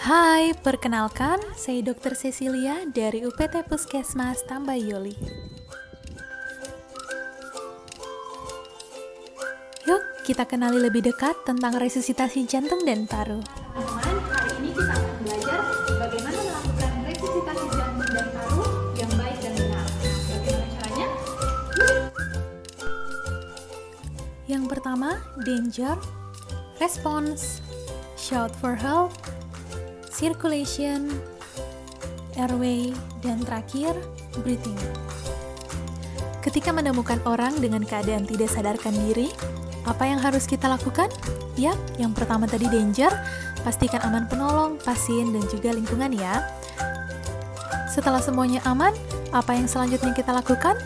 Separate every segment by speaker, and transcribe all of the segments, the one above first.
Speaker 1: Hai, perkenalkan, saya Dr. Cecilia dari UPT Puskesmas Tambayoli. Yuk, kita kenali lebih dekat tentang resusitasi jantung dan paru.
Speaker 2: Teman-teman, hari ini kita akan belajar bagaimana melakukan resusitasi jantung dan paru yang baik dan benar. Bagaimana caranya?
Speaker 1: Yang pertama, danger, response, shout for help, circulation, airway, dan terakhir, breathing. Ketika menemukan orang dengan keadaan tidak sadarkan diri, apa yang harus kita lakukan? Yap, yang pertama tadi danger, pastikan aman penolong, pasien, dan juga lingkungan ya. Setelah semuanya aman, apa yang selanjutnya kita lakukan?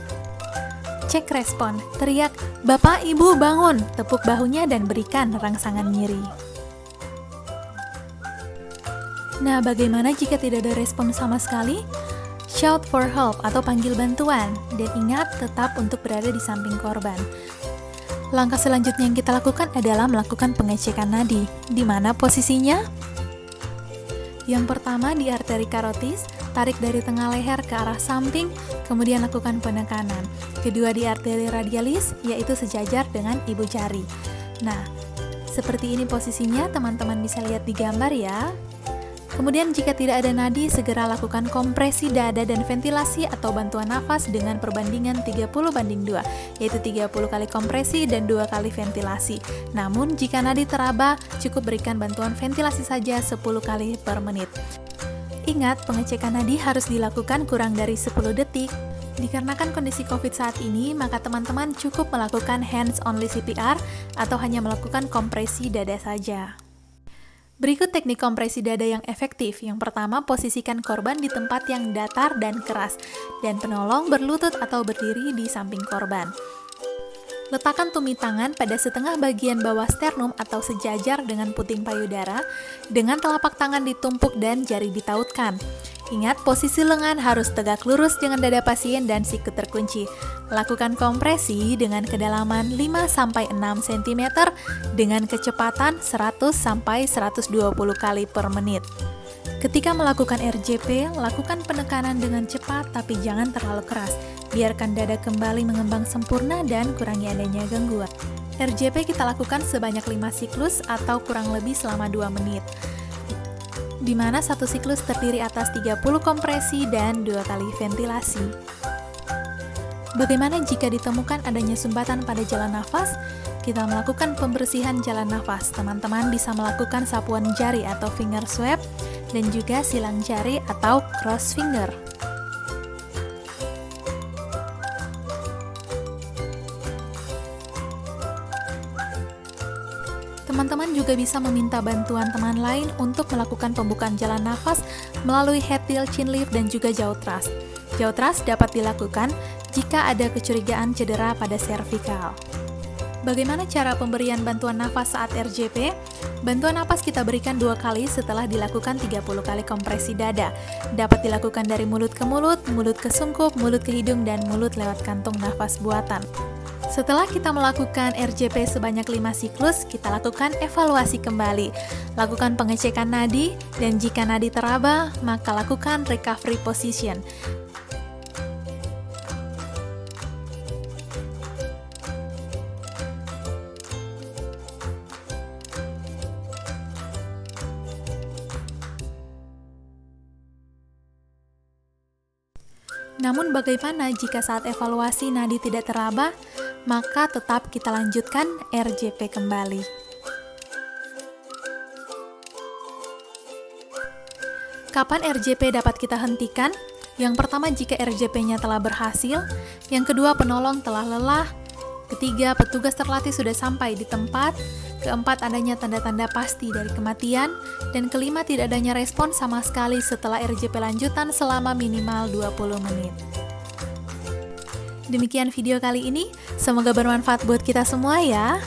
Speaker 1: Cek respon, teriak, "Bapak, Ibu, bangun!" Tepuk bahunya dan berikan rangsangan nyeri. Nah, bagaimana jika tidak ada respon sama sekali? Shout for help atau panggil bantuan, dan ingat tetap untuk berada di samping korban. Langkah selanjutnya yang kita lakukan adalah melakukan pengecekan nadi. Di mana posisinya? Yang pertama di arteri karotis, tarik dari tengah leher ke arah samping, kemudian lakukan penekanan. Kedua di arteri radialis, yaitu sejajar dengan ibu jari. Nah, seperti ini posisinya, teman-teman bisa lihat di gambar ya. Kemudian jika tidak ada nadi, segera lakukan kompresi dada dan ventilasi atau bantuan nafas dengan perbandingan 30:2, yaitu 30 kali kompresi dan 2 kali ventilasi. Namun jika nadi teraba, cukup berikan bantuan ventilasi saja 10 kali per menit. Ingat, pengecekan nadi harus dilakukan kurang dari 10 detik. Dikarenakan kondisi COVID saat ini, maka teman-teman cukup melakukan hands-only CPR atau hanya melakukan kompresi dada saja. Berikut teknik kompresi dada yang efektif. Yang pertama, posisikan korban di tempat yang datar dan keras, dan penolong berlutut atau berdiri di samping korban. Letakkan tumit tangan pada setengah bagian bawah sternum atau sejajar dengan puting payudara, dengan telapak tangan ditumpuk dan jari ditautkan. Ingat, posisi lengan harus tegak lurus dengan dada pasien dan siku terkunci. Lakukan kompresi dengan kedalaman 5-6 cm dengan kecepatan 100-120 kali per menit. Ketika melakukan RJP, lakukan penekanan dengan cepat tapi jangan terlalu keras. Biarkan dada kembali mengembang sempurna dan kurangi adanya gangguan. RJP kita lakukan sebanyak 5 siklus atau kurang lebih selama 2 menit. Di mana satu siklus terdiri atas 30 kompresi dan 2 kali ventilasi. Bagaimana jika ditemukan adanya sumbatan pada jalan nafas? Kita melakukan pembersihan jalan nafas. Teman-teman bisa melakukan sapuan jari atau finger swab dan juga silang jari atau cross finger. Teman-teman juga bisa meminta bantuan teman lain untuk melakukan pembukaan jalan nafas melalui head tilt, chin lift, dan juga jaw thrust. Jaw thrust dapat dilakukan jika ada kecurigaan cedera pada servikal. Bagaimana cara pemberian bantuan nafas saat RJP? Bantuan nafas kita berikan 2 kali setelah dilakukan 30 kali kompresi dada. Dapat dilakukan dari mulut ke mulut ke sungkup, mulut ke hidung, dan mulut lewat kantung nafas buatan. Setelah kita melakukan RJP sebanyak 5 siklus, kita lakukan evaluasi kembali. Lakukan pengecekan nadi, dan jika nadi teraba, maka lakukan recovery position. Namun bagaimana jika saat evaluasi nadi tidak teraba? Maka tetap kita lanjutkan RJP kembali. Kapan RJP dapat kita hentikan? Yang pertama jika RJP-nya telah berhasil, yang kedua penolong telah lelah, ketiga petugas terlatih sudah sampai di tempat, keempat adanya tanda-tanda pasti dari kematian, dan kelima tidak adanya respon sama sekali setelah RJP lanjutan selama minimal 20 menit. Demikian video kali ini, semoga bermanfaat buat kita semua ya.